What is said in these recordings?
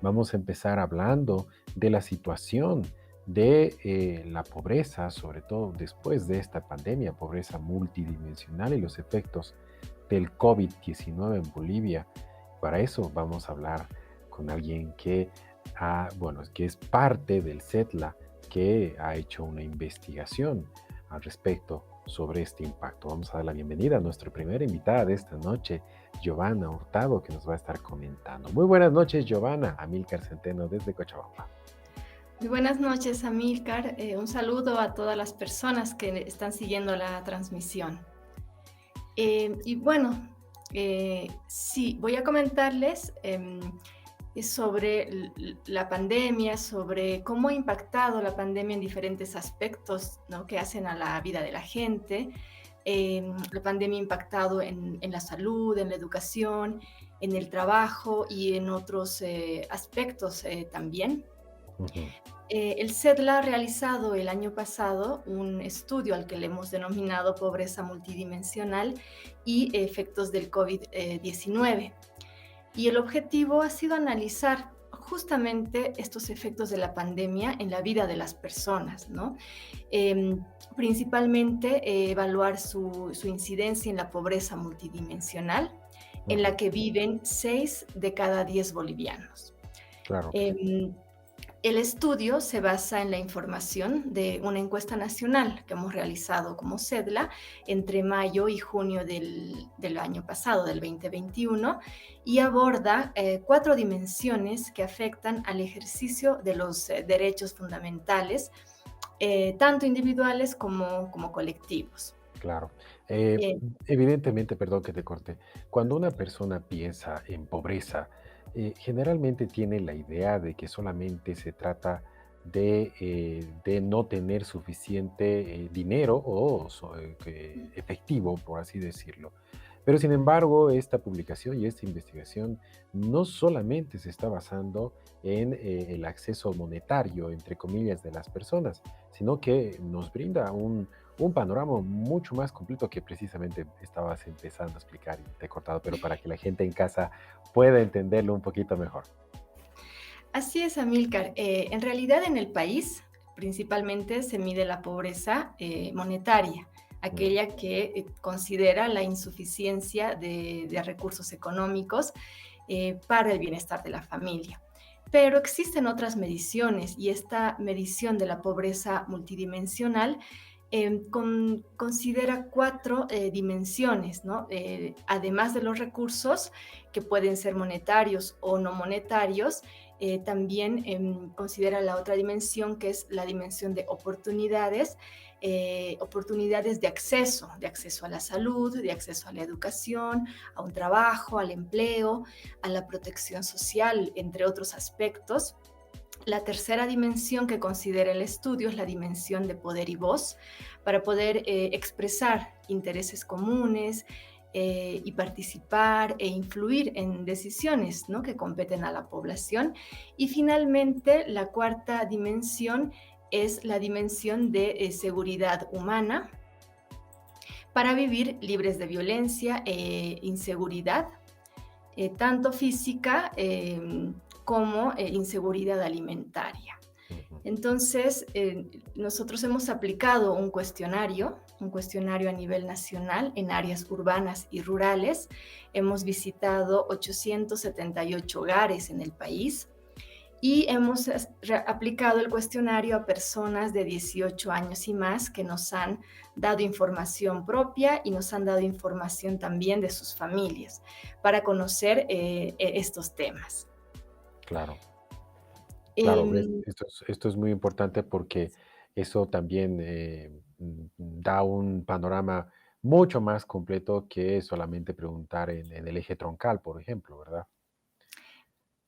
Vamos a empezar hablando de la situación de la pobreza, sobre todo después de esta pandemia, pobreza multidimensional y los efectos del COVID-19 en Bolivia. Para eso vamos a hablar con alguien que, bueno, que es parte del CETLA, que ha hecho una investigación al respecto sobre este impacto. Vamos a dar la bienvenida a nuestra primera invitada de esta noche, Giovanna Hurtado, que nos va a estar comentando. Muy buenas noches, Giovanna. Amílcar Centeno desde Cochabamba. Muy buenas noches, Amílcar. Un saludo a todas las personas que están siguiendo la transmisión. Y bueno, sí, voy a comentarles sobre la pandemia, sobre cómo ha impactado la pandemia en diferentes aspectos, ¿no?, que hacen a la vida de la gente. La pandemia ha impactado en la salud, en la educación, en el trabajo y en otros aspectos también. Ujú. El CEDLA ha realizado el año pasado un estudio al que le hemos denominado pobreza multidimensional y efectos del COVID-19. Y el objetivo ha sido analizar justamente estos efectos de la pandemia en la vida de las personas, ¿no? Em, Principalmente evaluar su incidencia en la pobreza multidimensional, en la Ujú. que viven 6 de cada 10 bolivianos. Claro que sí. Em, el estudio se basa en la información de una encuesta nacional que hemos realizado como CEDLA entre mayo y junio del año pasado, del 2021, y aborda 4 dimensiones que afectan al ejercicio de los derechos fundamentales, tanto individuales como colectivos. Claro. Eh, Eh, Evidentemente, perdón que te corte, cuando una persona piensa en pobreza, generalmente tiene la idea de que solamente se trata de no tener suficiente dinero o efectivo, por así decirlo. Pero sin embargo, esta publicación y esta investigación no solamente se está basando en el acceso monetario, entre comillas, de las personas, sino que nos brinda un panorama mucho más completo que precisamente estabas empezando a explicar y te he cortado, pero para que la gente en casa pueda entenderlo un poquito mejor. Así es, Amílcar. En realidad, en el país, principalmente se mide la pobreza monetaria, Ujú. aquella que considera la insuficiencia de recursos económicos para el bienestar de la familia. Pero existen otras mediciones y esta medición de la pobreza multidimensional considera 4 dimensiones, ¿no? Además de los recursos, que pueden ser monetarios o no monetarios, también considera la otra dimensión, que es la dimensión de oportunidades, oportunidades de acceso a la salud, de acceso a la educación, a un trabajo, al empleo, a la protección social, entre otros aspectos. La tercera dimensión que considera el estudio es la dimensión de poder y voz, para poder expresar intereses comunes y participar e influir en decisiones, ¿no?, que competen a la población. Y finalmente, la cuarta dimensión es la dimensión de seguridad humana para vivir libres de violencia e inseguridad, tanto física como inseguridad alimentaria. Ujú. Entonces, nosotros hemos aplicado un cuestionario a nivel nacional en áreas urbanas y rurales. Hemos visitado 878 hogares en el país y hemos aplicado el cuestionario a personas de 18 años y más que nos han dado información propia y nos han dado información también de sus familias para conocer estos temas. Claro, claro, Em, esto es muy importante porque eso también da un panorama mucho más completo que solamente preguntar en el eje troncal, por ejemplo, ¿verdad?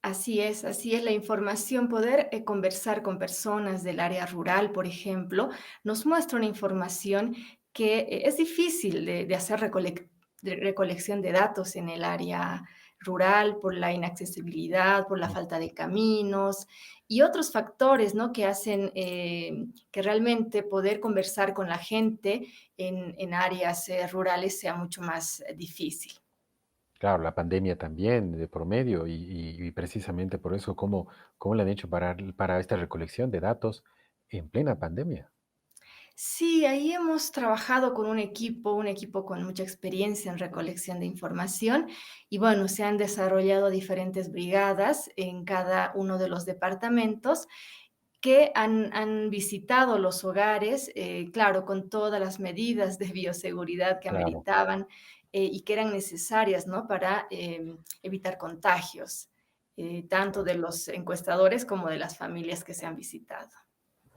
Así es la información, poder conversar con personas del área rural, por ejemplo, nos muestra una información que es difícil de hacer de recolección de datos en el área rural por la inaccesibilidad, por la Mm. falta de caminos y otros factores, ¿no?, que hacen que realmente poder conversar con la gente en áreas rurales sea mucho más difícil. Claro, la pandemia también de promedio y precisamente por eso, ¿cómo le han hecho para esta recolección de datos en plena pandemia? Sí, ahí hemos trabajado con un equipo con mucha experiencia en recolección de información y bueno, se han desarrollado diferentes brigadas en cada uno de los departamentos que han visitado los hogares, claro, con todas las medidas de bioseguridad que Claro, ameritaban y que eran necesarias, ¿no? Para evitar contagios, tanto claro, de los encuestadores como de las familias que se han visitado.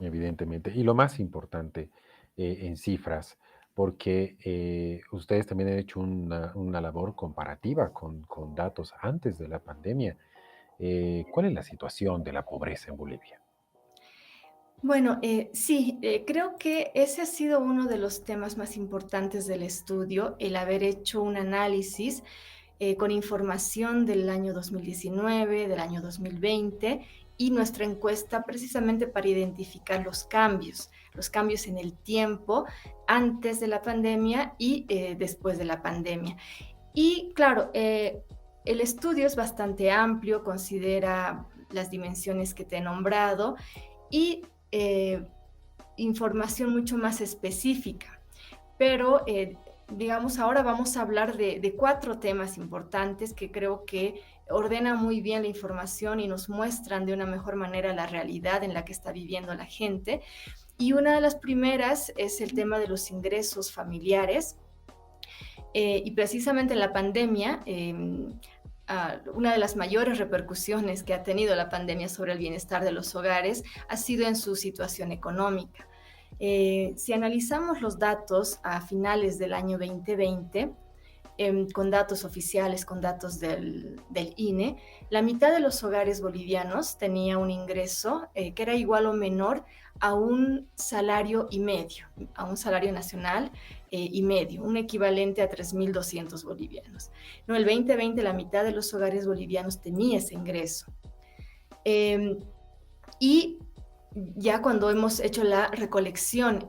evidentemente. Y lo más importante, en cifras, porque ustedes también han hecho una labor comparativa con datos antes de la pandemia. ¿Cuál es la situación de la pobreza en Bolivia? Bueno, sí, creo que ese ha sido uno de los temas más importantes del estudio, el haber hecho un análisis con información del año 2019, del año 2020 y nuestra encuesta precisamente para identificar los cambios en el tiempo antes de la pandemia y después de la pandemia. Y claro, el estudio es bastante amplio, considera las dimensiones que te he nombrado y información mucho más específica. Pero, digamos, ahora vamos a hablar de 4 temas importantes que creo que ordenan muy bien la información y nos muestran de una mejor manera la realidad en la que está viviendo la gente. Y una de las primeras es el tema de los ingresos familiares, y precisamente en la pandemia, una de las mayores repercusiones que ha tenido la pandemia sobre el bienestar de los hogares ha sido en su situación económica. Si analizamos los datos a finales del año 2020, con datos oficiales, con datos del INE, la mitad de los hogares bolivianos tenía un ingreso que era igual o menor a un salario y medio, a un salario nacional y medio, un equivalente a 3.200 bolivianos. No, el 2020 la mitad de los hogares bolivianos tenía ese ingreso. Eh, y ya cuando hemos hecho la recolección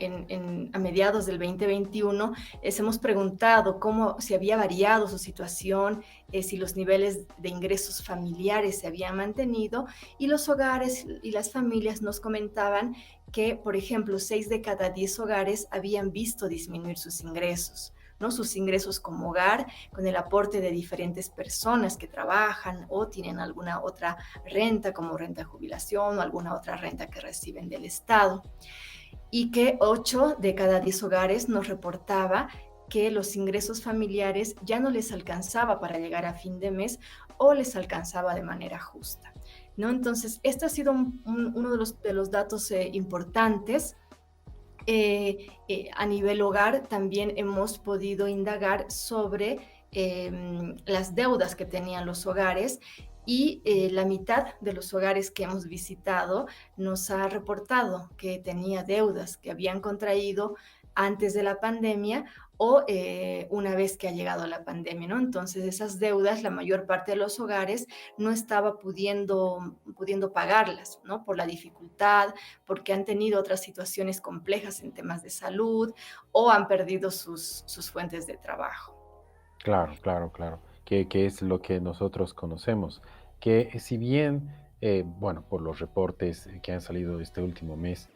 a mediados del 2021, les hemos preguntado cómo, si había variado su situación, si los niveles de ingresos familiares se habían mantenido, y los hogares y las familias nos comentaban que, por ejemplo, 6 de cada 10 hogares habían visto disminuir sus ingresos. ¿No? Sus ingresos como hogar, con el aporte de diferentes personas que trabajan o tienen alguna otra renta, como renta de jubilación o alguna otra renta que reciben del Estado. Y que 8 de cada 10 hogares nos reportaba que los ingresos familiares ya no les alcanzaba para llegar a fin de mes o les alcanzaba de manera justa. ¿No? Entonces, este ha sido uno de los datos importantes. A nivel hogar también hemos podido indagar sobre las deudas que tenían los hogares y la mitad de los hogares que hemos visitado nos ha reportado que tenía deudas que habían contraído antes de la pandemia o una vez que ha llegado la pandemia, ¿no? Entonces, esas deudas, la mayor parte de los hogares no estaba pudiendo pagarlas, ¿no? Por la dificultad, porque han tenido otras situaciones complejas en temas de salud o han perdido sus fuentes de trabajo. Claro, claro, claro, que es lo que nosotros conocemos, que si bien, bueno, por los reportes que han salido este último mes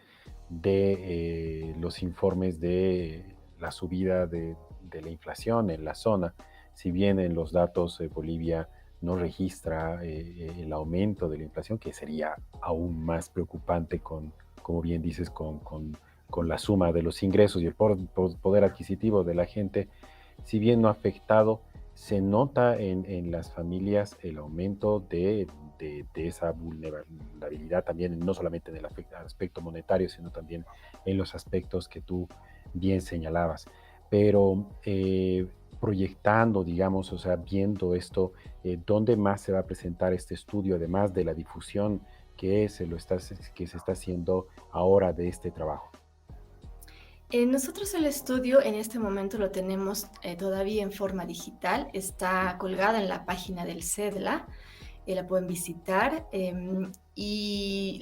de los informes de la subida de la inflación en la zona, si bien en los datos Bolivia no registra el aumento de la inflación, que sería aún más preocupante como bien dices, con la suma de los ingresos y el poder adquisitivo de la gente, si bien no ha afectado, se nota en las familias el aumento de esa vulnerabilidad también, no solamente en el aspecto monetario, sino también en los aspectos que tú bien señalabas. Pero proyectando, digamos, o sea, viendo esto, ¿dónde más se va a presentar este estudio, además de la difusión que se está haciendo ahora de este trabajo? Nosotros el estudio en este momento lo tenemos todavía en forma digital, está colgada en la página del CEDLA. la pueden visitar y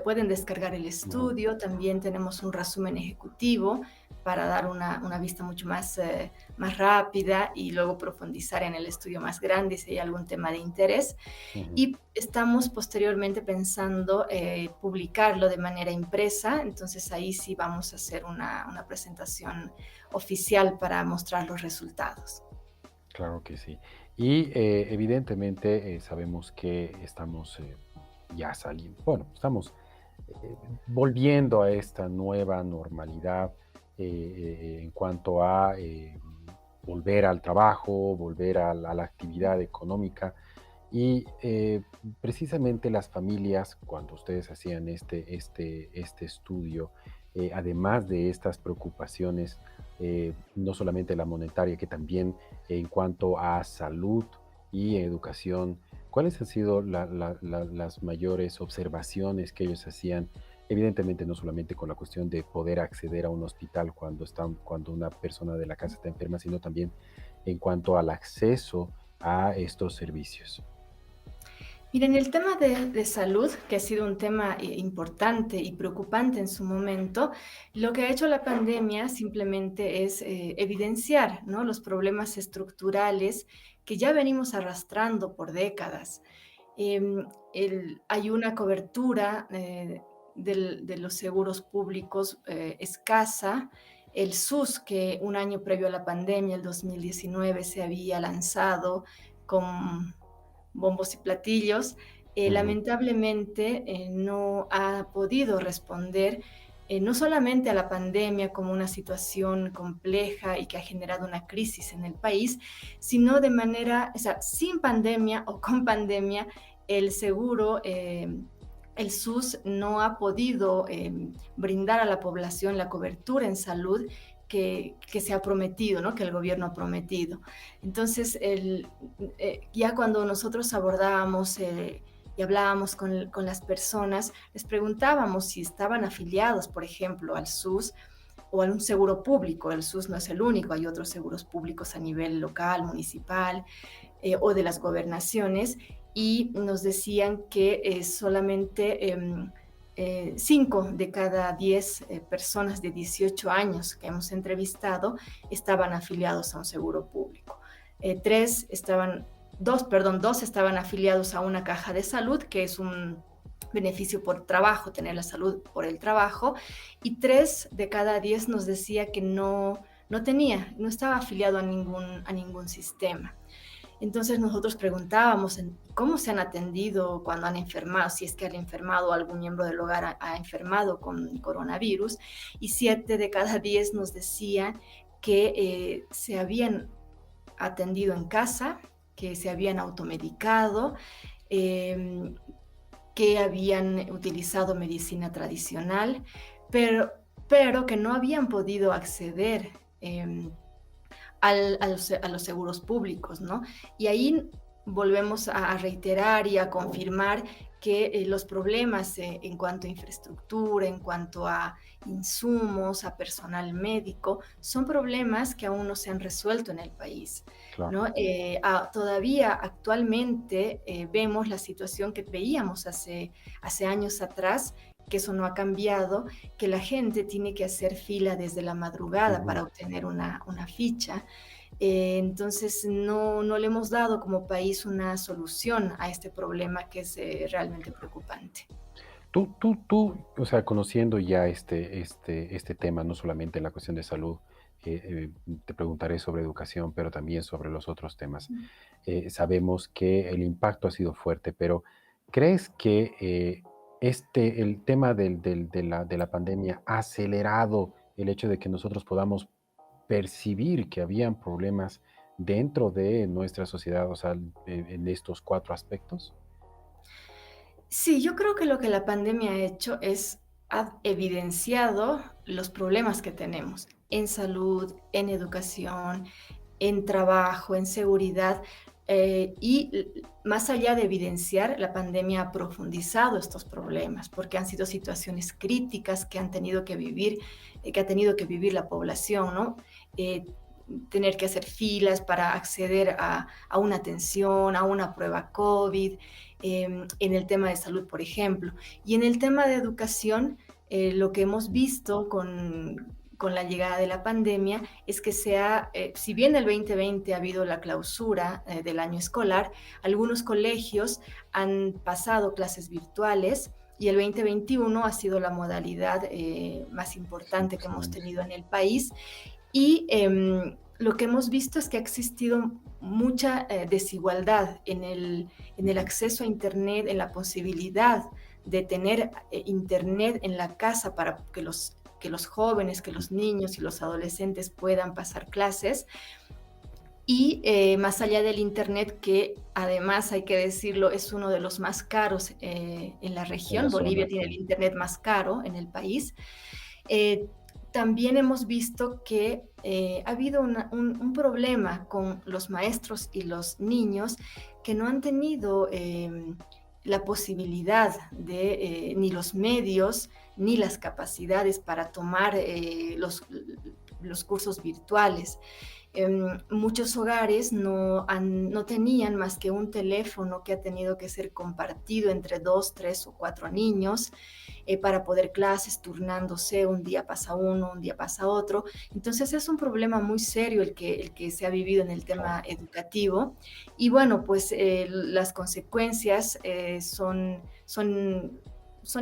pueden descargar el Ujú, estudio. También tenemos un resumen ejecutivo para dar una vista mucho más rápida y luego profundizar en el estudio más grande si hay algún tema de interés. ujú. Y estamos posteriormente pensando publicarlo de manera impresa, entonces ahí sí vamos a hacer una presentación oficial para mostrar los resultados. Claro que sí. Y evidentemente sabemos que estamos ya saliendo, bueno, estamos eh, volviendo a esta nueva normalidad en cuanto a volver al trabajo, volver a la actividad económica. Y precisamente las familias, cuando ustedes hacían este estudio, además de estas preocupaciones, no solamente la monetaria, que también en cuanto a salud y educación, ¿cuáles han sido las mayores observaciones que ellos hacían? Evidentemente, no solamente con la cuestión de poder acceder a un hospital cuando una persona de la casa está enferma, sino también en cuanto al acceso a estos servicios. Miren, el tema de salud, que ha sido un tema importante y preocupante en su momento, lo que ha hecho la pandemia simplemente es evidenciar, ¿no?, los problemas estructurales que ya venimos arrastrando por décadas. Hay una cobertura de los seguros públicos escasa. El SUS, que un año previo a la pandemia, el 2019, se había lanzado con bombos y platillos, Ujú, lamentablemente no ha podido responder no solamente a la pandemia como una situación compleja y que ha generado una crisis en el país, sino de manera, o sea, sin pandemia o con pandemia, el seguro, el SUS no ha podido brindar a la población la cobertura en salud que se ha prometido, ¿no?, que el gobierno ha prometido. Entonces, ya cuando nosotros abordábamos y hablábamos con las personas, les preguntábamos si estaban afiliados, por ejemplo, al SUS o a un seguro público. El SUS no es el único, hay otros seguros públicos a nivel local, municipal o de las gobernaciones, y nos decían que solamente 5 de cada 10 personas de 18 años que hemos entrevistado estaban afiliados a un seguro público. Tres estaban, dos, perdón, dos estaban afiliados a una caja de salud, que es un beneficio por trabajo, tener la salud por el trabajo, y 3 de cada 10 nos decía que no estaba afiliado a ningún sistema. Entonces nosotros preguntábamos cómo se han atendido cuando han enfermado, si es que han enfermado o algún miembro del hogar ha enfermado con coronavirus, y 7 de cada 10 nos decían que se habían atendido en casa, que se habían automedicado, eh, que habían utilizado medicina tradicional, pero, pero que no habían podido acceder a los seguros públicos, ¿no? Y ahí volvemos a reiterar y a confirmar que los problemas en cuanto a infraestructura, en cuanto a insumos, a personal médico, son problemas que aún no se han resuelto en el país, claro. ¿no? Todavía actualmente vemos la situación que veíamos hace años atrás, que eso no ha cambiado, que la gente tiene que hacer fila desde la madrugada Ujú. para obtener una ficha. Entonces, no le hemos dado como país una solución a este problema que es realmente preocupante. O sea, conociendo ya este tema, no solamente la cuestión de salud, te preguntaré sobre educación, pero también sobre los otros temas. Sabemos que el impacto ha sido fuerte, pero ¿crees que el tema de la pandemia ha acelerado el hecho de que nosotros podamos percibir que habían problemas dentro de nuestra sociedad, o sea, en estos cuatro aspectos? Sí, yo creo que lo que la pandemia ha hecho es ha evidenciado los problemas que tenemos en salud, en educación, en trabajo, en seguridad, más allá de evidenciar, la pandemia ha profundizado estos problemas, porque han sido situaciones críticas que han tenido que vivir, que ha tenido que vivir la población, ¿no? tener que hacer filas para acceder a una atención, a una prueba COVID, en el tema de salud, por ejemplo. Y en el tema de educación, lo que hemos visto con la llegada de la pandemia es que si bien el 2020 ha habido la clausura del año escolar, algunos colegios han pasado clases virtuales y el 2021 ha sido la modalidad más importante que hemos Excelente. tenido en el país. Y lo que hemos visto es que ha existido mucha desigualdad en el acceso a Internet, en la posibilidad de tener Internet en la casa para que los jóvenes, que los niños y los adolescentes puedan pasar clases. Y más allá del Internet, que además hay que decirlo, es uno de los más caros en la En la región. zona, Bolivia tiene el sí. Internet más caro en el país. Eh, También hemos visto que ha habido un problema con los maestros y los niños que no han tenido la posibilidad ni los medios, ni las capacidades para tomar los cursos virtuales. Muchos hogares no tenían más que un teléfono que ha tenido que ser compartido entre dos, tres o cuatro niños para poder clases turnándose, un día pasa uno, un día pasa otro. Entonces es un problema muy serio el que se ha vivido en el tema Claro. educativo. Y bueno, pues las consecuencias son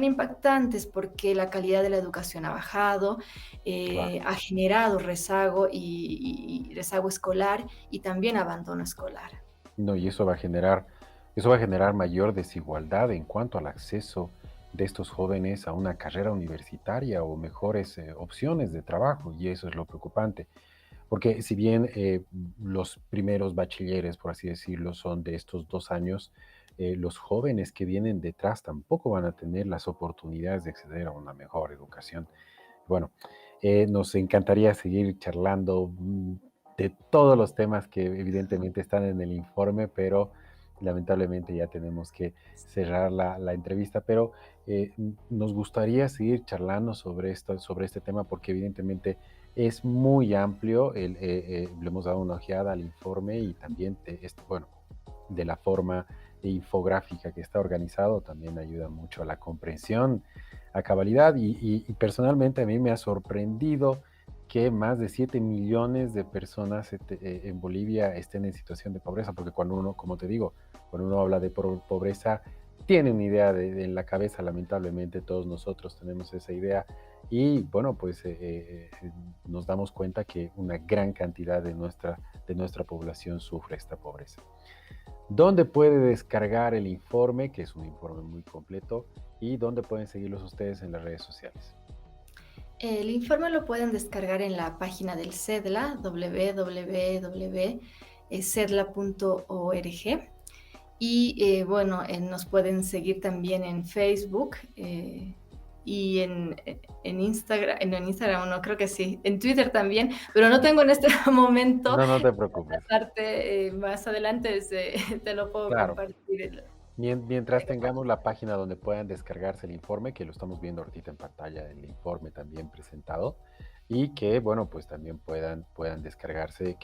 impactantes porque la calidad de la educación ha bajado, Claro. ha generado rezago y rezago escolar y también abandono escolar. No, y eso va a generar mayor desigualdad en cuanto al acceso de estos jóvenes a una carrera universitaria o mejores opciones de trabajo, y eso es lo preocupante. Porque si bien los primeros bachilleres, por así decirlo, son de estos 2 años, los jóvenes que vienen detrás tampoco van a tener las oportunidades de acceder a una mejor educación. Bueno, nos encantaría seguir charlando de todos los temas que evidentemente están en el informe, pero lamentablemente ya tenemos que cerrar la entrevista, pero nos gustaría seguir charlando sobre este tema porque evidentemente es muy amplio. Le hemos dado una ojeada al informe y también, bueno, de la forma infográfica que está organizado, también ayuda mucho a la comprensión a cabalidad y personalmente a mí me ha sorprendido que más de 7 millones de personas en Bolivia estén en situación de pobreza, porque cuando uno, como te digo, cuando uno habla de pobreza, tiene una idea en la cabeza, lamentablemente todos nosotros tenemos esa idea y bueno, pues nos damos cuenta que una gran cantidad de nuestra población sufre esta pobreza. ¿Dónde puede descargar el informe, que es un informe muy completo, y dónde pueden seguirlos ustedes en las redes sociales? El informe lo pueden descargar en la página del CEDLA, www.cedla.org. Y bueno, nos pueden seguir también en Facebook y en Instagram, en Instagram no creo que sí, en Twitter también, pero no tengo en este momento No, no te la preocupes. parte, más adelante te lo puedo Claro, compartir. mientras tengamos la página donde puedan descargarse el informe, que lo estamos viendo ahorita en pantalla, el informe también presentado, y que, bueno, pues también puedan descargarse,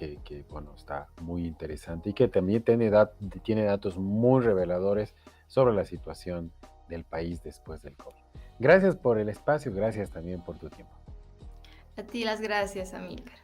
bueno, está muy interesante y que también tiene datos muy reveladores sobre la situación del país después del COVID. Gracias por el espacio, gracias también por tu tiempo. A ti las gracias, Amilcar.